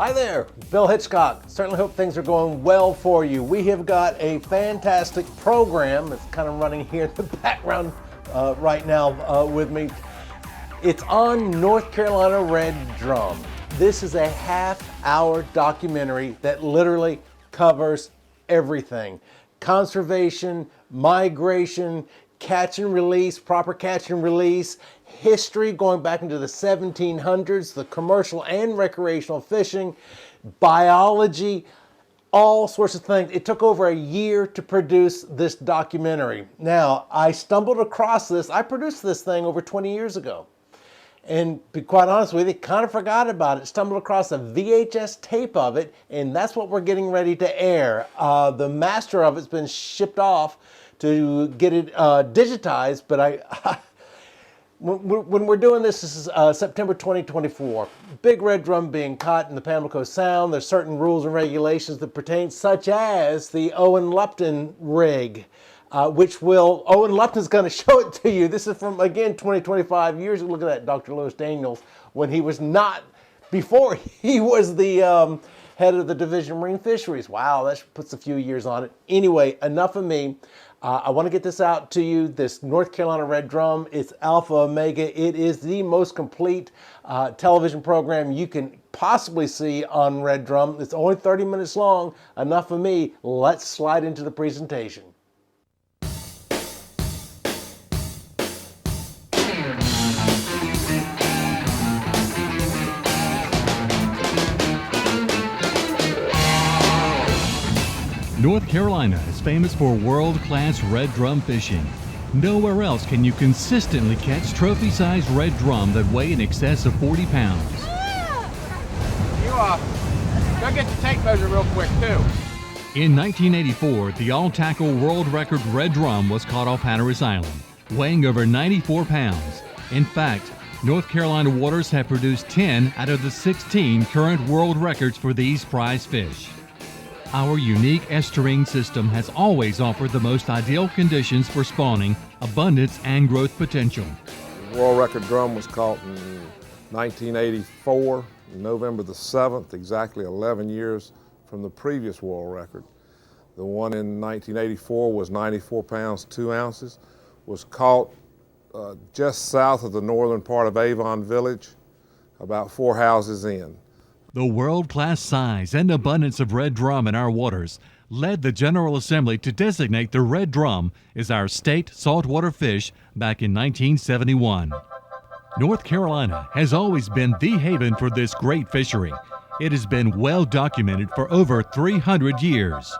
Hi there, Bill Hitchcock. Certainly hope things are going well for you. We have got a fantastic program that's kind of running here in the background right now with me. It's on North Carolina red drum. This is a half-hour documentary that literally covers everything. Conservation, migration, catch and release, proper catch and release, history going back into the 1700s, the commercial and recreational fishing, biology, all sorts of things. It took over a year to produce this documentary. Now, I stumbled across this. I produced this thing over 20 years ago. And to be quite honest with you, kind of forgot about it. Stumbled across a VHS tape of it, and that's what we're getting ready to air. The master of it's been shipped off to get it digitized, but when we're doing this is September 2024. Big red drum being caught in the Pamlico Sound. There's certain rules and regulations that pertain, such as the Owen Lupton rig, which Owen Lupton's going to show it to you. This is from, again, 25 years. Look at that, Dr. Lewis Daniels, when he was not, before he was the head of the Division of Marine Fisheries. Wow, that puts a few years on it. Anyway, enough of me. I want to get this out to you, this North Carolina Red Drum. It's Alpha Omega. It is the most complete television program you can possibly see on Red Drum. It's only 30 minutes long. Enough of me. Let's slide into the presentation. North Carolina is famous for world-class red drum fishing. Nowhere else can you consistently catch trophy-sized red drum that weigh in excess of 40 pounds. You go get the tape measure real quick too. In 1984, the all-tackle world record red drum was caught off Hatteras Island, weighing over 94 pounds. In fact, North Carolina waters have produced 10 out of the 16 current world records for these prize fish. Our unique estuarine system has always offered the most ideal conditions for spawning, abundance, and growth potential. The world record drum was caught in 1984, November the 7th, exactly 11 years from the previous world record. The one in 1984 was 94 pounds, 2 ounces, was caught just south of the northern part of Avon Village, about 4 houses in. The world-class size and abundance of red drum in our waters led the General Assembly to designate the red drum as our state saltwater fish back in 1971. North Carolina has always been the haven for this great fishery. It has been well documented for over 300 years.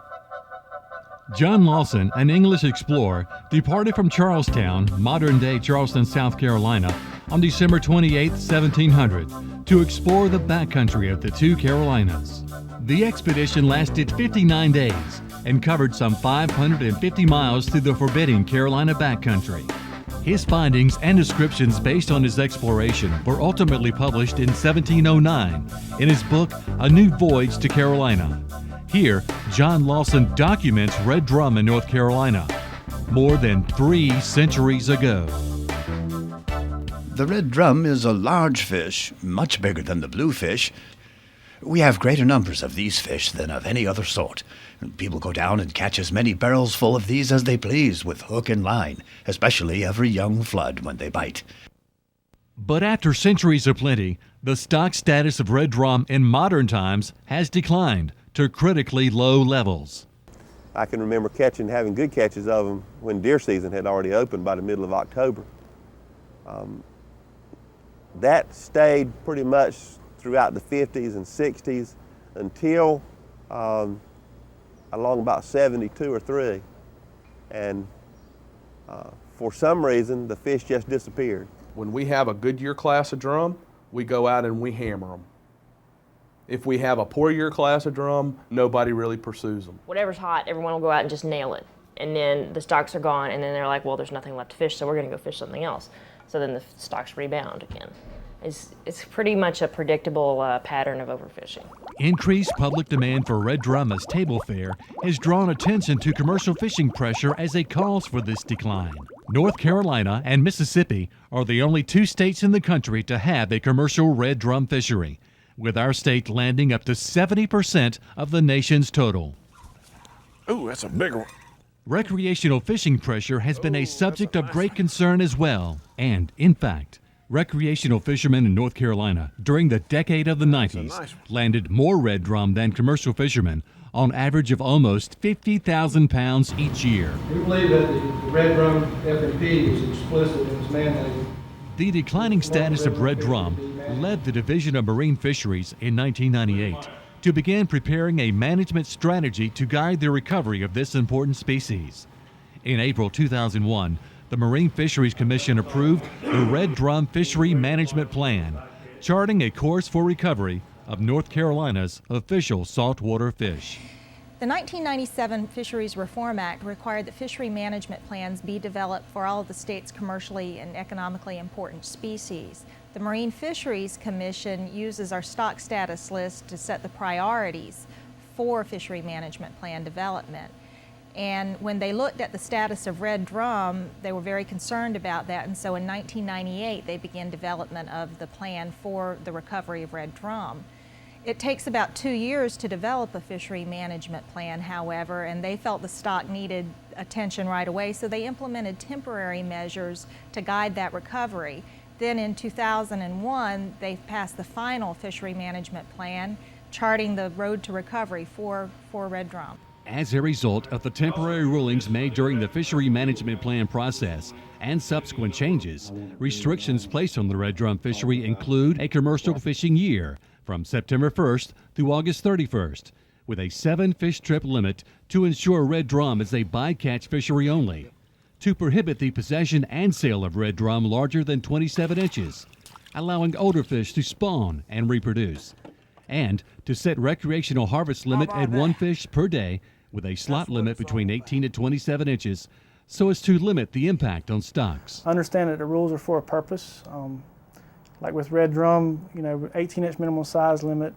John Lawson, an English explorer, departed from Charlestown, modern-day Charleston, South Carolina, on December 28, 1700, to explore the backcountry of the two Carolinas. The expedition lasted 59 days and covered some 550 miles through the forbidding Carolina backcountry. His findings and descriptions based on his exploration were ultimately published in 1709 in his book, A New Voyage to Carolina. Here, John Lawson documents red drum in North Carolina more than 3 centuries ago. The red drum is a large fish, much bigger than the bluefish. We have greater numbers of these fish than of any other sort. People go down and catch as many barrels full of these as they please with hook and line, especially every young flood when they bite. But after centuries of plenty, the stock status of red drum in modern times has declined to critically low levels. I can remember having good catches of them when deer season had already opened by the middle of October. That stayed pretty much throughout the 50s and 60s until along about 72 or 3. And for some reason, the fish just disappeared. When we have a good year class of drum, we go out and we hammer them. If we have a poor year class of drum, nobody really pursues them. Whatever's hot, everyone will go out and just nail it. And then the stocks are gone, and then they're like, well, there's nothing left to fish, so we're gonna go fish something else. So then the stocks rebound again. It's pretty much a predictable pattern of overfishing. Increased public demand for red drum as table fare has drawn attention to commercial fishing pressure as a cause for this decline. North Carolina and Mississippi are the only 2 states in the country to have a commercial red drum fishery. with our state landing up to 70% of the nation's total. Ooh, that's a big one. Recreational fishing pressure has been a subject of great concern as well. And, in fact, recreational fishermen in North Carolina during the decade of the 90s landed more red drum than commercial fishermen, on average of almost 50,000 pounds each year. We believe that the red drum F&P was explicit and was mandated. The declining status of red drum led the Division of Marine Fisheries in 1998 to begin preparing a management strategy to guide the recovery of this important species. In April 2001, the Marine Fisheries Commission approved the Red Drum Fishery Management Plan, charting a course for recovery of North Carolina's official saltwater fish. The 1997 Fisheries Reform Act required that fishery management plans be developed for all of the state's commercially and economically important species. The Marine Fisheries Commission uses our stock status list to set the priorities for fishery management plan development. And when they looked at the status of red drum, they were very concerned about that, and so in 1998 they began development of the plan for the recovery of red drum. It takes about 2 years to develop a fishery management plan, however, and they felt the stock needed attention right away, so they implemented temporary measures to guide that recovery. Then in 2001, they passed the final fishery management plan, charting the road to recovery for red drum. As a result of the temporary rulings made during the fishery management plan process and subsequent changes, restrictions placed on the red drum fishery include a commercial fishing year from September 1st through August 31st, with a 7-fish trip limit to ensure red drum is a bycatch fishery only, to prohibit the possession and sale of red drum larger than 27 inches, allowing older fish to spawn and reproduce, and to set recreational harvest limit at 1 fish per day with a slot limit between 18 and 27 inches so as to limit the impact on stocks. Understand that the rules are for a purpose. Like with red drum, 18-inch minimum size limit.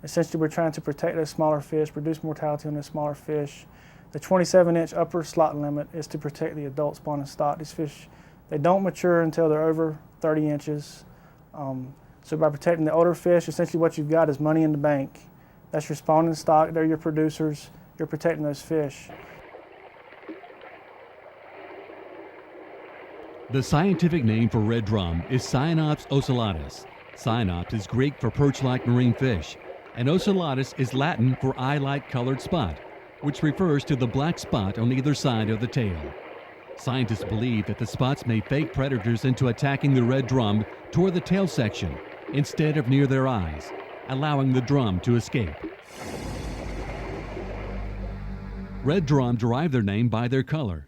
Essentially, we're trying to protect those smaller fish, reduce mortality on those smaller fish. The 27-inch upper slot limit is to protect the adult spawning stock. These fish, they don't mature until they're over 30 inches. So by protecting the older fish, essentially what you've got is money in the bank. That's your spawning stock, they're your producers, you're protecting those fish. The scientific name for red drum is Cyanops ocellatus. Cyanops is Greek for perch-like marine fish, and ocellatus is Latin for eye-like colored spot, which refers to the black spot on either side of the tail. Scientists believe that the spots may fake predators into attacking the red drum toward the tail section instead of near their eyes, allowing the drum to escape. Red drum derive their name by their color,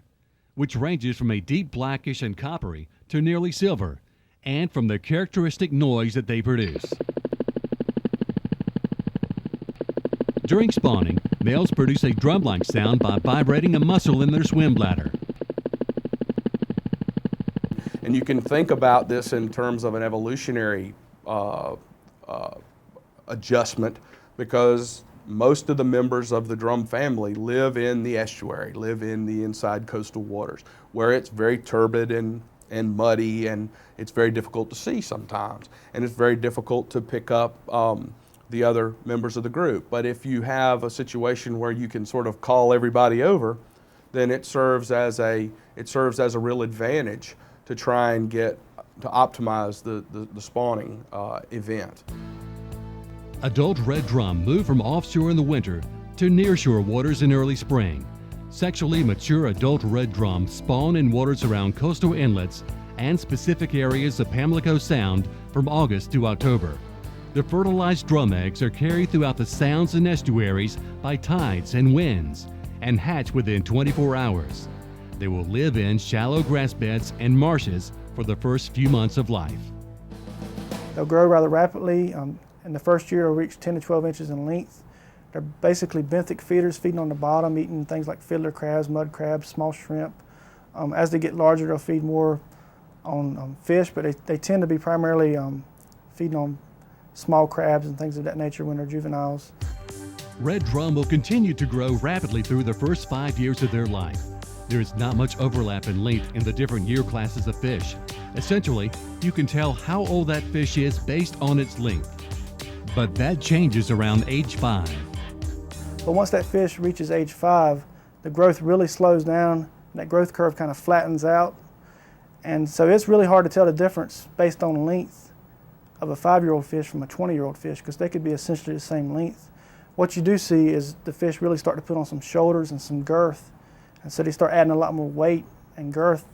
which ranges from a deep blackish and coppery to nearly silver, and from the characteristic noise that they produce. During spawning, males produce a drum-like sound by vibrating a muscle in their swim bladder. And you can think about this in terms of an evolutionary adjustment, because most of the members of the drum family live in the estuary, live in the inside coastal waters, where it's very turbid and muddy, and it's very difficult to see sometimes, and it's very difficult to pick up the other members of the group. But if you have a situation where you can sort of call everybody over, then it serves as a real advantage to try and get to optimize the spawning event. Adult red drum move from offshore in the winter to nearshore waters in early spring. Sexually mature adult red drum spawn in waters around coastal inlets and specific areas of Pamlico Sound from August to October. The fertilized drum eggs are carried throughout the sounds and estuaries by tides and winds and hatch within 24 hours. They will live in shallow grass beds and marshes for the first few months of life. They'll grow rather rapidly. In the first year, they'll reach 10 to 12 inches in length. They're basically benthic feeders, feeding on the bottom, eating things like fiddler crabs, mud crabs, small shrimp. As they get larger, they'll feed more on fish, but they tend to be primarily feeding on small crabs and things of that nature when they're juveniles. Red drum will continue to grow rapidly through the first 5 years of their life. There is not much overlap in length in the different year classes of fish. Essentially, you can tell how old that fish is based on its length. But that changes around age 5. But once that fish reaches age 5, the growth really slows down, and that growth curve kind of flattens out. And so it's really hard to tell the difference based on length of a 5-year-old fish from a 20-year-old fish, because they could be essentially the same length. What you do see is the fish really start to put on some shoulders and some girth, and so they start adding a lot more weight and girth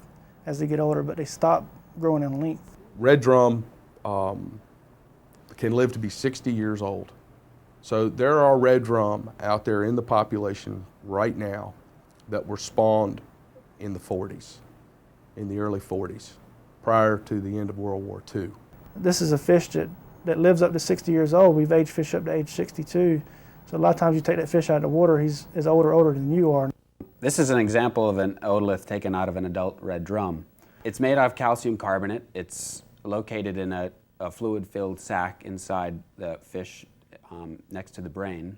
as they get older, but they stop growing in length. Red drum can live to be 60 years old. So there are red drum out there in the population right now that were spawned in the 40s, in the early 40s, prior to the end of World War II. This is a fish that lives up to 60 years old. We've aged fish up to age 62. So a lot of times you take that fish out of the water, he's older than you are. This is an example of an otolith taken out of an adult red drum. It's made out of calcium carbonate. It's located in a fluid-filled sac inside the fish next to the brain.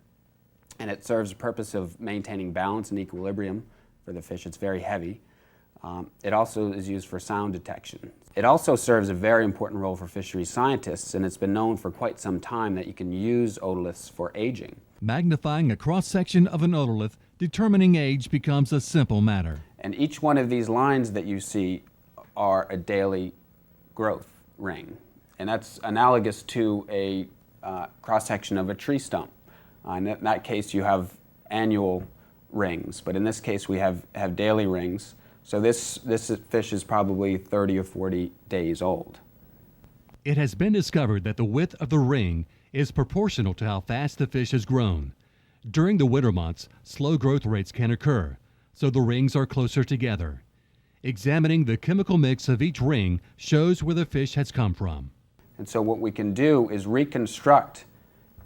And it serves the purpose of maintaining balance and equilibrium for the fish. It's very heavy. It also is used for sound detection. It also serves a very important role for fisheries scientists, and it's been known for quite some time that you can use otoliths for aging. Magnifying a cross-section of an otolith, determining age becomes a simple matter. And each one of these lines that you see are a daily growth ring. And that's analogous to a cross-section of a tree stump. In that case, you have annual rings, but in this case, we have daily rings. So this fish is probably 30 or 40 days old. It has been discovered that the width of the ring is proportional to how fast the fish has grown. During the winter months, slow growth rates can occur, so the rings are closer together. Examining the chemical mix of each ring shows where the fish has come from. And so what we can do is reconstruct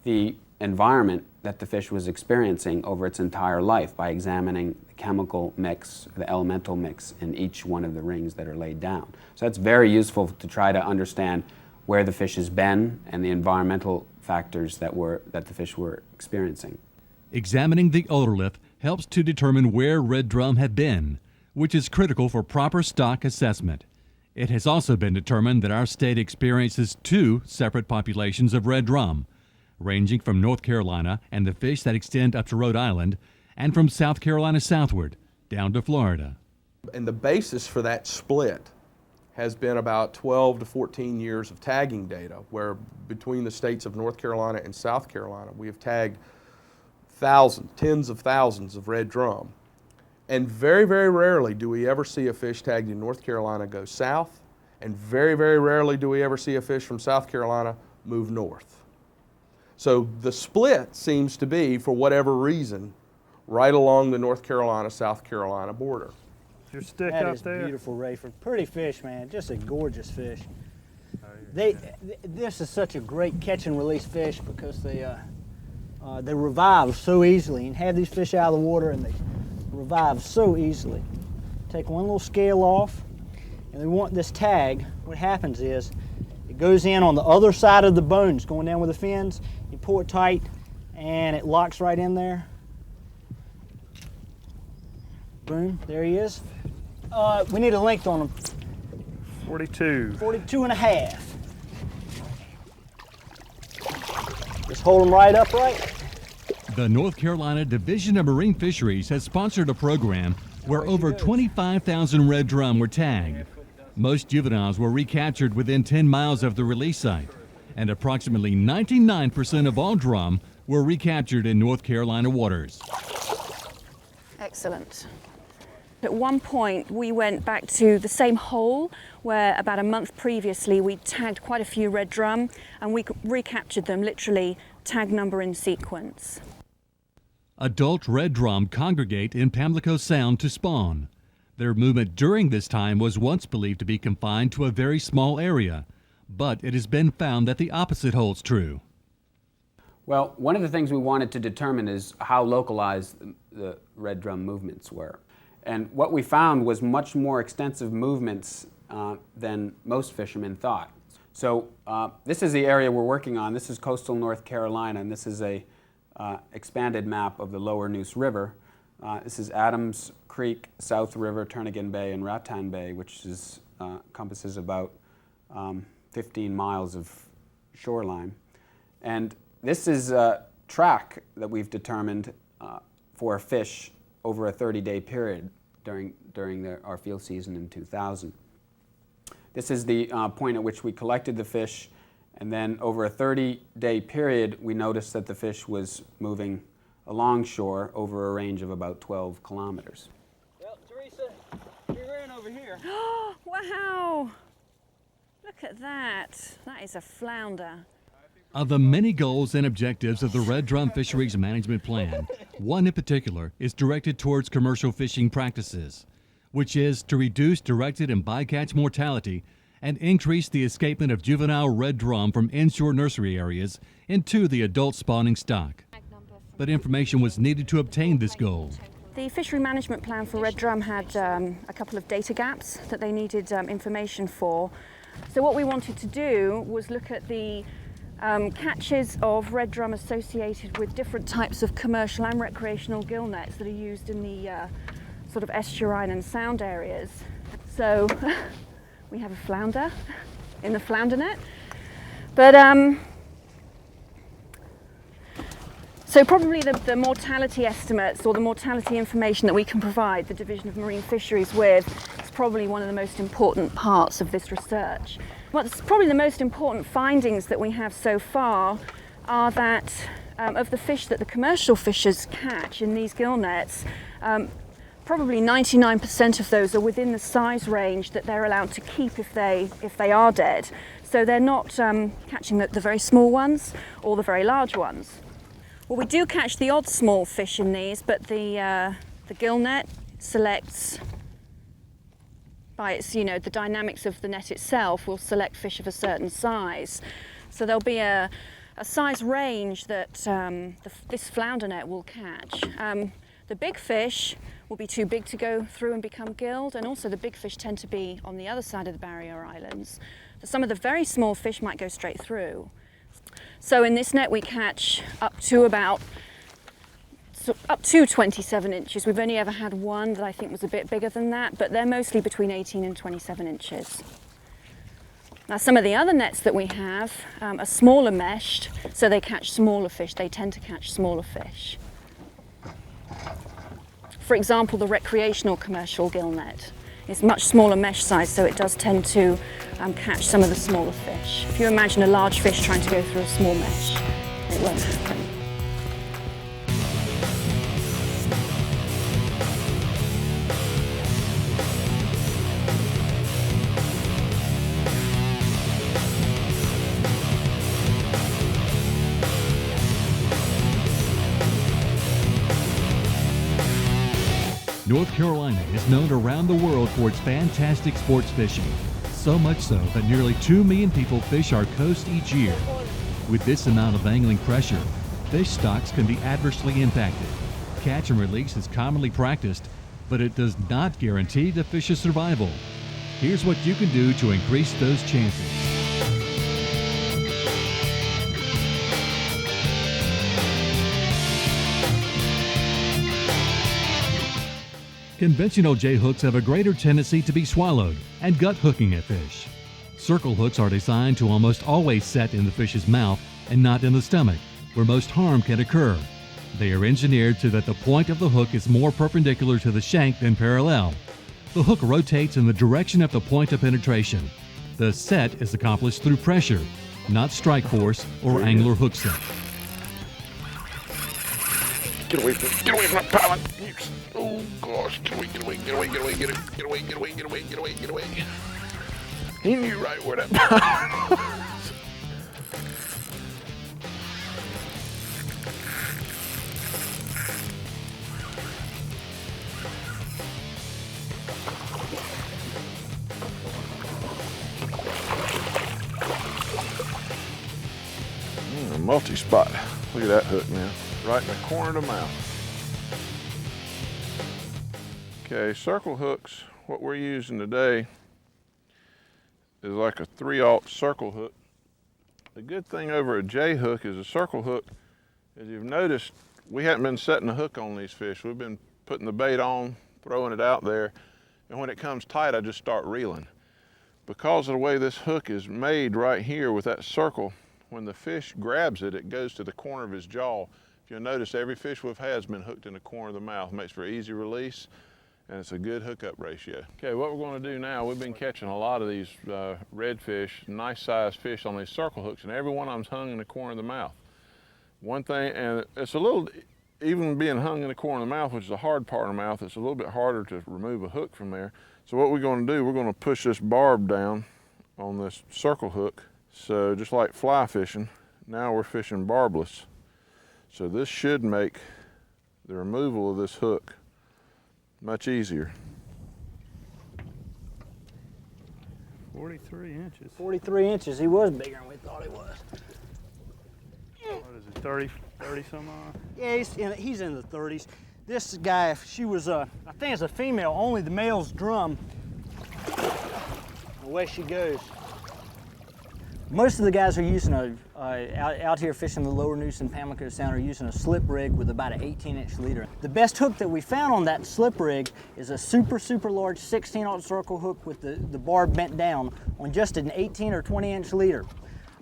the environment that the fish was experiencing over its entire life by examining the chemical mix, the elemental mix in each one of the rings that are laid down. So that's very useful to try to understand where the fish has been and the environmental factors that the fish were experiencing. Examining the otolith helps to determine where red drum have been, which is critical for proper stock assessment. It has also been determined that our state experiences 2 separate populations of red drum, ranging from North Carolina and the fish that extend up to Rhode Island, and from South Carolina southward, down to Florida. And the basis for that split has been about 12 to 14 years of tagging data, where between the states of North Carolina and South Carolina, we have tagged thousands, tens of thousands of red drum. And very, very rarely do we ever see a fish tagged in North Carolina go south, and very, very rarely do we ever see a fish from South Carolina move north. So the split seems to be, for whatever reason, right along the North Carolina-South Carolina border. Your stick that up is there. Beautiful, Rayford. Pretty fish, man. Just a gorgeous fish. This is such a great catch and release fish because they revive so easily, and have these fish out of the water and they revive so easily. Take one little scale off, and we want this tag. What happens is it goes in on the other side of the bones, going down with the fins. You pull it tight, and it locks right in there. Boom, there he is. We need a length on him. 42. 42 and a half. Just hold him right upright. The North Carolina Division of Marine Fisheries has sponsored a program where over 25,000 red drum were tagged. Most juveniles were recaptured within 10 miles of the release site, and approximately 99% of all drum were recaptured in North Carolina waters. Excellent. At one point, we went back to the same hole where about a month previously we tagged quite a few red drum, and we recaptured them, literally tag number in sequence. Adult red drum congregate in Pamlico Sound to spawn. Their movement during this time was once believed to be confined to a very small area, but it has been found that the opposite holds true. Well, one of the things we wanted to determine is how localized the red drum movements were. And what we found was much more extensive movements than most fishermen thought. So this is the area we're working on. This is coastal North Carolina, and this is a expanded map of the lower Neuse River. This is Adams Creek, South River, Turnagain Bay, and Rattan Bay, which is, encompasses about 15 miles of shoreline. And This is a track that we've determined for a fish over a 30-day period during our field season in 2000. This is the point at which we collected the fish, and then over a 30-day period, we noticed that the fish was moving along shore over a range of about 12 kilometers. Well, Teresa, we ran over here. Wow! Look at that. That is a flounder. Of the many goals and objectives of the Red Drum Fisheries Management Plan, one in particular is directed towards commercial fishing practices, which is to reduce directed and bycatch mortality and increase the escapement of juvenile red drum from inshore nursery areas into the adult spawning stock. But information was needed to obtain this goal. The fishery management plan for red drum had a couple of data gaps that they needed information for. So what we wanted to do was look at the catches of red drum associated with different types of commercial and recreational gill nets that are used in the sort of estuarine and sound areas. So we have a flounder in the flounder net. But so probably the mortality estimates or the mortality information that we can provide the Division of Marine Fisheries with is probably one of the most important parts of this research. What's probably the most important findings that we have so far are that of the fish that the commercial fishers catch in these gill nets, probably 99% of those are within the size range that they're allowed to keep if they are dead. So they're not catching the very small ones or the very large ones. Well, we do catch the odd small fish in these, but the gill net selects by its, the dynamics of the net itself will select fish of a certain size. So there'll be a size range that this flounder net will catch. The big fish will be too big to go through and become gilled, and also the big fish tend to be on the other side of the barrier islands. Some of the very small fish might go straight through. So in this net we catch up to 27 inches. We've only ever had one that I think was a bit bigger than that, but they're mostly between 18 and 27 inches. Now some of the other nets that we have are smaller meshed, so they catch smaller fish. They tend to catch smaller fish. For example, the recreational commercial gill net is much smaller mesh size, so it does tend to catch some of the smaller fish. If you imagine a large fish trying to go through a small mesh, it won't happen. North Carolina is known around the world for its fantastic sports fishing, so much so that nearly 2 million people fish our coast each year. With this amount of angling pressure, fish stocks can be adversely impacted. Catch and release is commonly practiced, but it does not guarantee the fish's survival. Here's what you can do to increase those chances. Conventional J-hooks have a greater tendency to be swallowed and gut hooking at fish. Circle hooks are designed to almost always set in the fish's mouth and not in the stomach, where most harm can occur. They are engineered so that the point of the hook is more perpendicular to the shank than parallel. The hook rotates in the direction of the point of penetration. The set is accomplished through pressure, not strike force or angler hook set. Get away from that pilot. Oh gosh, get away. He knew right where that pilot was. Multi-spot. Look at that hook, man. Right in the corner of the mouth. Okay, circle hooks, what we're using today is like a 3/0 circle hook. The good thing over a J hook is a circle hook, as you've noticed, we haven't been setting the hook on these fish. We've been putting the bait on, throwing it out there, and when it comes tight, I just start reeling. Because of the way this hook is made right here with that circle, when the fish grabs it, it goes to the corner of his jaw. If you'll notice, every fish we've had has been hooked in the corner of the mouth. It makes for easy release, and it's a good hookup ratio. Okay, what we're going to do now, we've been catching a lot of these redfish, nice sized fish on these circle hooks, and every one of them's hung in the corner of the mouth. One thing, and it's a little, even being hung in the corner of the mouth, which is a hard part of the mouth, it's a little bit harder to remove a hook from there. So what we're going to do, we're going to push this barb down on this circle hook. So just like fly fishing, now we're fishing barbless. So this should make the removal of this hook much easier. 43 inches. 43 inches. He was bigger than we thought he was. What is it, 30 some odd? Yeah, he's in the 30s. This guy, she was, I think it's a female, only the male's drum. Away she goes. Most of the guys are using out here fishing the lower Neuse and Pamlico Sound are using a slip rig with about an 18-inch leader. The best hook that we found on that slip rig is a super large 16-aught circle hook with the barb bent down on just an 18 or 20-inch leader.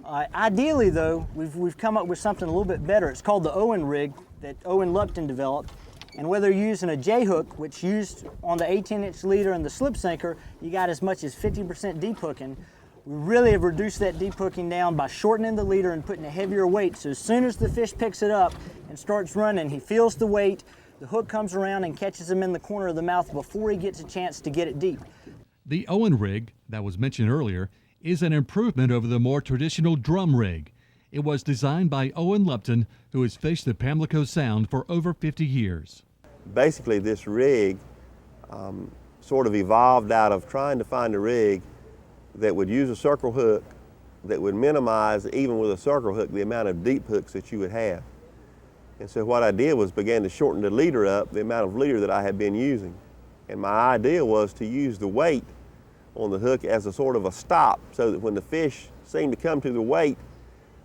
Ideally though, we've come up with something a little bit better. It's called the Owen rig that Owen Lupton developed. And whether you're using a J hook, which used on the 18-inch leader and the slip sinker, you got as much as 50% deep hooking. We really have reduced that deep hooking down by shortening the leader and putting a heavier weight. So as soon as the fish picks it up and starts running, he feels the weight, the hook comes around and catches him in the corner of the mouth before he gets a chance to get it deep. The Owen rig that was mentioned earlier is an improvement over the more traditional drum rig. It was designed by Owen Lupton, who has fished the Pamlico Sound for over 50 years. Basically, this rig sort of evolved out of trying to find a rig that would use a circle hook that would minimize, even with a circle hook, the amount of deep hooks that you would have. And so what I did was began to shorten the leader up, the amount of leader that I had been using. And my idea was to use the weight on the hook as a sort of a stop, so that when the fish seemed to come to the weight,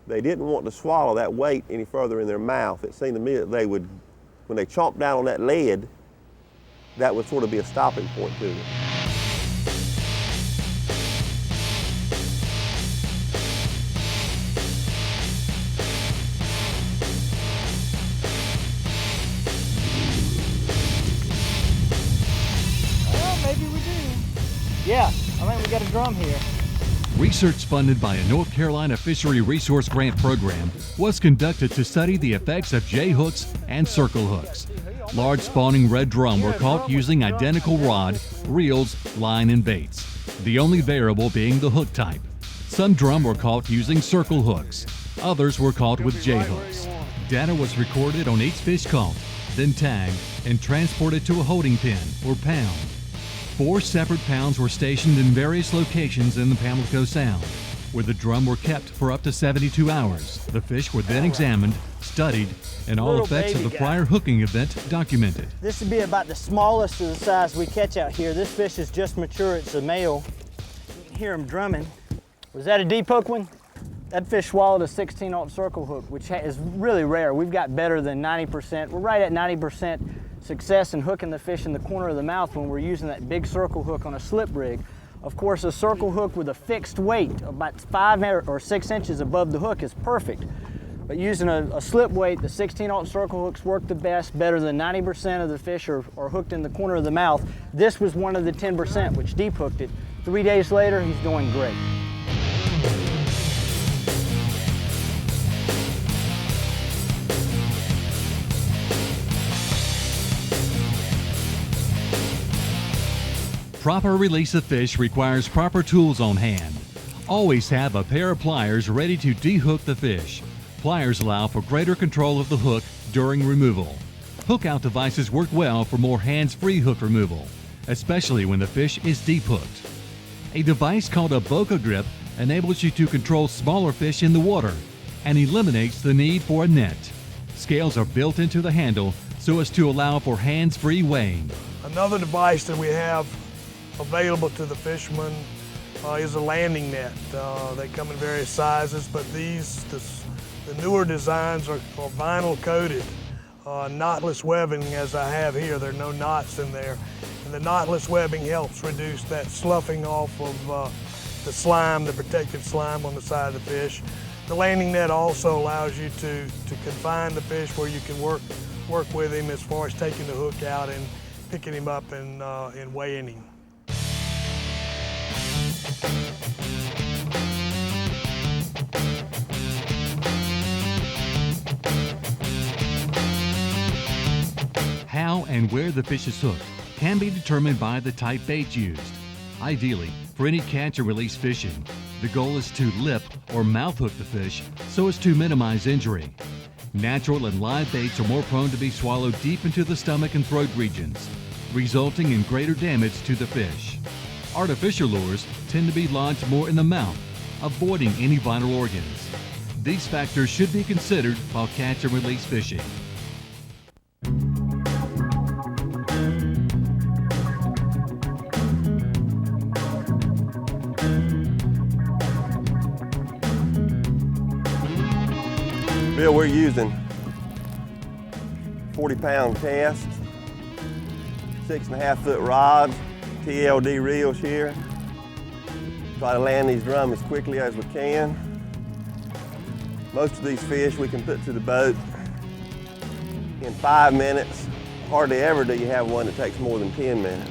they didn't want to swallow that weight any further in their mouth. It seemed to me that they would, when they chomped down on that lead, that would sort of be a stopping point to them. Yeah, I think we got a drum here. Research funded by a North Carolina Fishery Resource Grant program was conducted to study the effects of J-hooks and circle hooks. Large spawning red drum were caught using identical rod, reels, line, and baits, the only variable being the hook type. Some drum were caught using circle hooks. Others were caught with J-hooks. Data was recorded on each fish caught, then tagged and transported to a holding pen or pound. 4 separate pounds were stationed in various locations in the Pamlico Sound, where the drum were kept for up to 72 hours. The fish were then examined, studied, and all effects of the prior hooking event documented. This would be about the smallest of the size we catch out here. This fish is just mature. It's a male. You can hear him drumming. Was that a deep hook one? That fish swallowed a 16-aught circle hook, which is really rare. We've got better than 90%. We're right at 90% success in hooking the fish in the corner of the mouth when we're using that big circle hook on a slip rig. Of course, a circle hook with a fixed weight about 5 or 6 inches above the hook is perfect. But using a slip weight, the 16-aught circle hooks work the best. Better than 90% of the fish are hooked in the corner of the mouth. This was one of the 10% which deep hooked it. 3 days later, he's doing great. Proper release of fish requires proper tools on hand. Always have a pair of pliers ready to dehook the fish. Pliers allow for greater control of the hook during removal. Hook-out devices work well for more hands-free hook removal, especially when the fish is deep hooked. A device called a Boca grip enables you to control smaller fish in the water and eliminates the need for a net. Scales are built into the handle so as to allow for hands-free weighing. Another device that we have available to the fishermen is a landing net. They come in various sizes, but the newer designs are vinyl coated, knotless webbing as I have here. There are no knots in there. And the knotless webbing helps reduce that sloughing off of the slime, the protective slime on the side of the fish. The landing net also allows you to confine the fish where you can work with him as far as taking the hook out and picking him up and weighing him. How and where the fish is hooked can be determined by the type bait used. Ideally, for any catch and release fishing, the goal is to lip or mouth hook the fish so as to minimize injury. Natural and live baits are more prone to be swallowed deep into the stomach and throat regions, resulting in greater damage to the fish. Artificial lures tend to be lodged more in the mouth, avoiding any vital organs. These factors should be considered while catch and release fishing. Bill, we're using 40-pound casts, 6.5-foot rods, TLD reels here. Try to land these drums as quickly as we can. Most of these fish we can put to the boat in 5 minutes. Hardly ever do you have one that takes more than 10 minutes.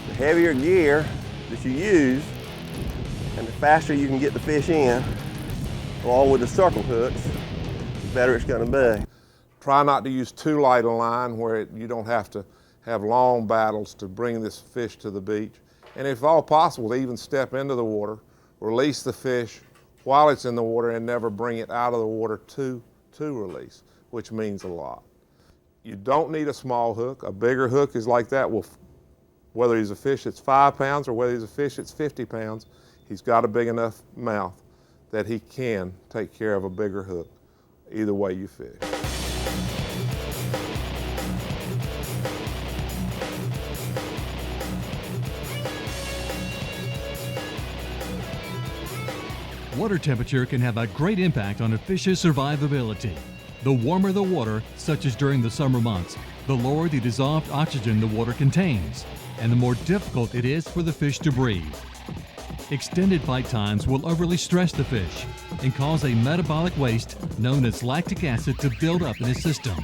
The heavier gear that you use and the faster you can get the fish in, along with the circle hooks, the better it's going to be. Try not to use too light a line where you don't have to have long battles to bring this fish to the beach. And if all possible, to even step into the water, release the fish while it's in the water and never bring it out of the water to release, which means a lot. You don't need a small hook. A bigger hook is like that. Whether he's a fish that's 5 pounds or whether he's a fish that's 50 pounds, he's got a big enough mouth that he can take care of a bigger hook, either way you fish. Water temperature can have a great impact on a fish's survivability. The warmer the water, such as during the summer months, the lower the dissolved oxygen the water contains, and the more difficult it is for the fish to breathe. Extended bite times will overly stress the fish and cause a metabolic waste known as lactic acid to build up in his system.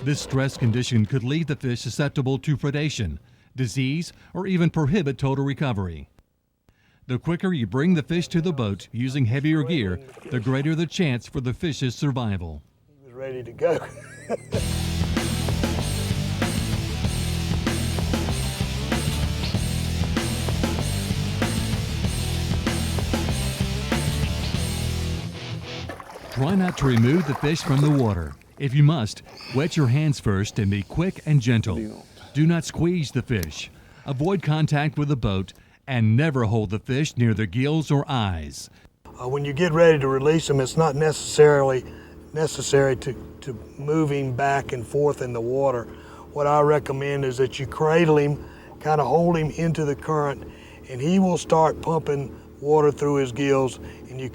This stress condition could leave the fish susceptible to predation, disease, or even prohibit total recovery. The quicker you bring the fish to the boat using heavier gear, the greater the chance for the fish's survival. He was ready to go. Try not to remove the fish from the water. If you must, wet your hands first and be quick and gentle. Do not squeeze the fish. Avoid contact with the boat and never hold the fish near the gills or eyes. When you get ready to release him, it's not necessarily necessary to move him back and forth in the water. What I recommend is that you cradle him, kind of hold him into the current, and he will start pumping water through his gills, and you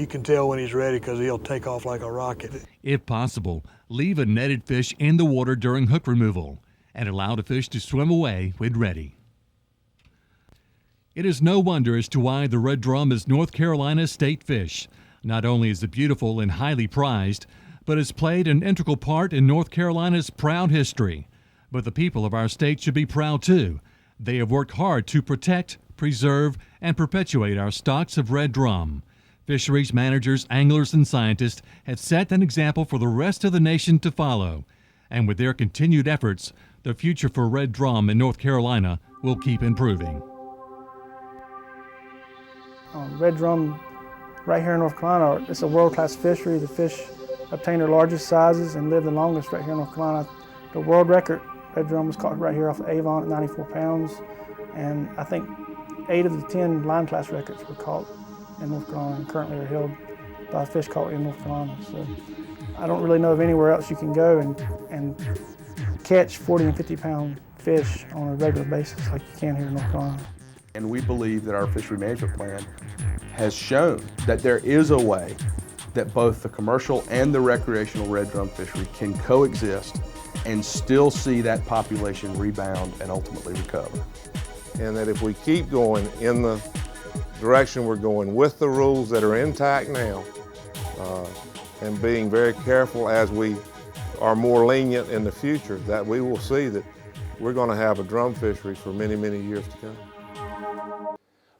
can tell when he's ready because he'll take off like a rocket. If possible, leave a netted fish in the water during hook removal and allow the fish to swim away when ready. It is no wonder as to why the red drum is North Carolina's state fish. Not only is it beautiful and highly prized, but has played an integral part in North Carolina's proud history. But the people of our state should be proud too. They have worked hard to protect, preserve, and perpetuate our stocks of red drum. Fisheries managers, anglers, and scientists have set an example for the rest of the nation to follow. And with their continued efforts, the future for red drum in North Carolina will keep improving. Red drum right here in North Carolina, it's a world-class fishery. The fish obtain their largest sizes and live the longest right here in North Carolina. The world record red drum was caught right here off of Avon at 94 pounds. And I think 8 of the 10 line class records were caught in North Carolina and currently are held by fish caught in North Carolina. So I don't really know of anywhere else you can go and catch 40 and 50 pound fish on a regular basis like you can here in North Carolina. And we believe that our fishery management plan has shown that there is a way that both the commercial and the recreational red drum fishery can coexist and still see that population rebound and ultimately recover. And that if we keep going in the direction we're going with the rules that are intact now, and being very careful as we are more lenient in the future, that we will see that we're going to have a drum fishery for many, many years to come.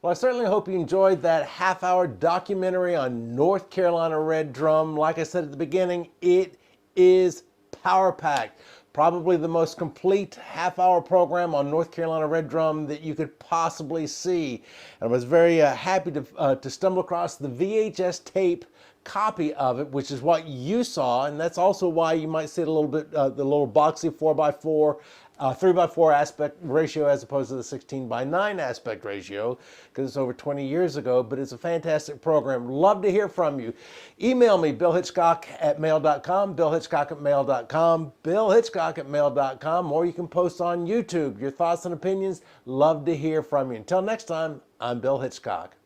Well, I certainly hope you enjoyed that half-hour documentary on North Carolina red drum. Like I said at the beginning, it is power-packed. Probably the most complete half-hour program on North Carolina red drum that you could possibly see. And I was very happy to stumble across the VHS tape copy of it, which is what you saw, and that's also why you might see it a little bit, the little boxy 4x4, 3x4 aspect ratio as opposed to the 16:9 aspect ratio, because it's over 20 years ago, but it's a fantastic program. Love to hear from you. Email me, billhitchcock@mail.com, billhitchcock@mail.com, billhitchcock@mail.com, or you can post on YouTube your thoughts and opinions. Love to hear from you. Until next time, I'm Bill Hitchcock.